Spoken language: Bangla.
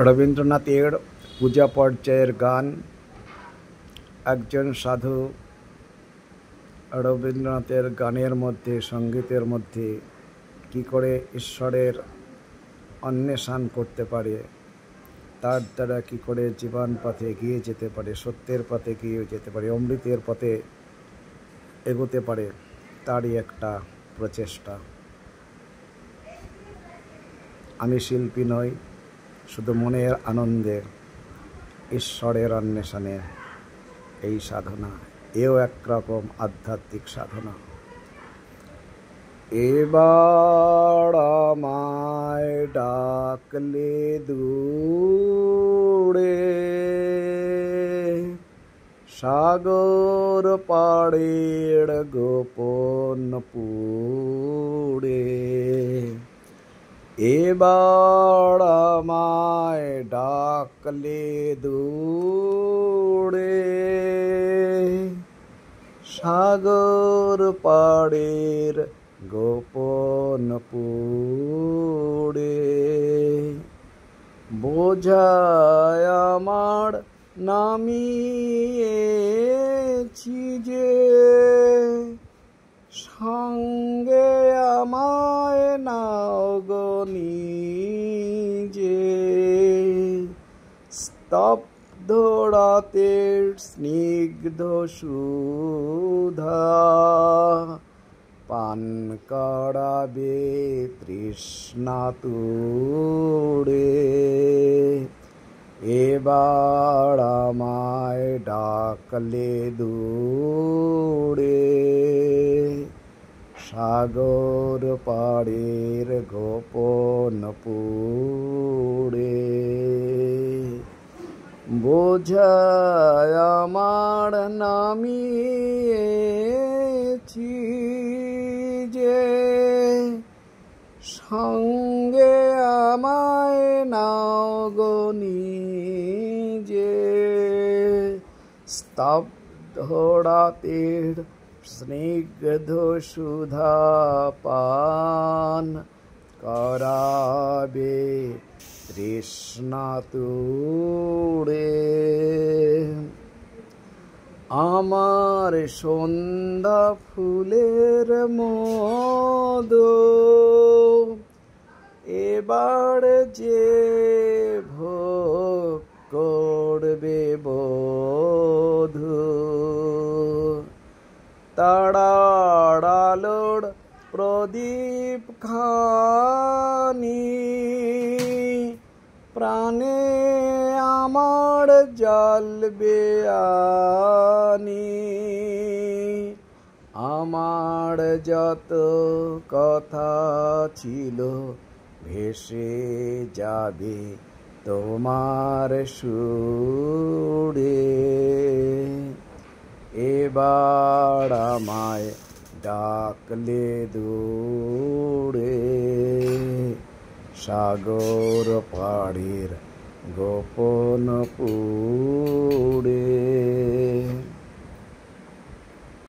রবীন্দ্রনাথের পূজা পর্যায়ের গান। একজন সাধু রবীন্দ্রনাথের গানের মধ্যে, সঙ্গীতের মধ্যে কি করে ঈশ্বরের অন্বেষণ করতে পারে, তার দ্বারা কি করে জীবন পথে এগিয়ে যেতে পারে, সত্যের পথে এগিয়ে যেতে পারে, অমৃতের পথে এগোতে পারে, তারই একটা প্রচেষ্টা। আমি শিল্পী নই, শুধু মনের আনন্দে ঈশ্বরের অন্বেষণে এই সাধনা, এও একরকম আধ্যাত্মিক সাধনা। এবার আমায় ডাকলে দূরে, সাগর পাড়ের গোপন পুরে। এবার আমায় ডাকলে দূরে, সাগর পাড়ের গোপন পুরে। বোঝায় আমার নামিয়েছি যে, সঙ্গে আমায় নাও গো নিজে। স্তব্ধ রাতের স্নিগ্ধ সুধা পান করাবে তৃষ্ণা তুড়ে। এবার আমায় ডাকলে দূরে, সাগর পাড়ের গোপন পুরে। বোঝায় আমার নামিয়েছি যে, সঙ্গে আমায় নাও গো নিজে। স্তব্ধ রাতের স্নিগ্ধ সুধা পান করাবে তৃষ্ণা তুড়ে। আমার সন্ধ্যা ফুলের মধু এবার যে ভোগ করবে বধূ। তারার আলোর প্রদীপ খানি প্রাণে আমার জ্বলবে আনি। আমার যত কথা ছিল ভেসে যাবে তোমার সুরে। এবার আমায় ডাকলে দূরে, সাগর পাড়ের গোপন পুরে।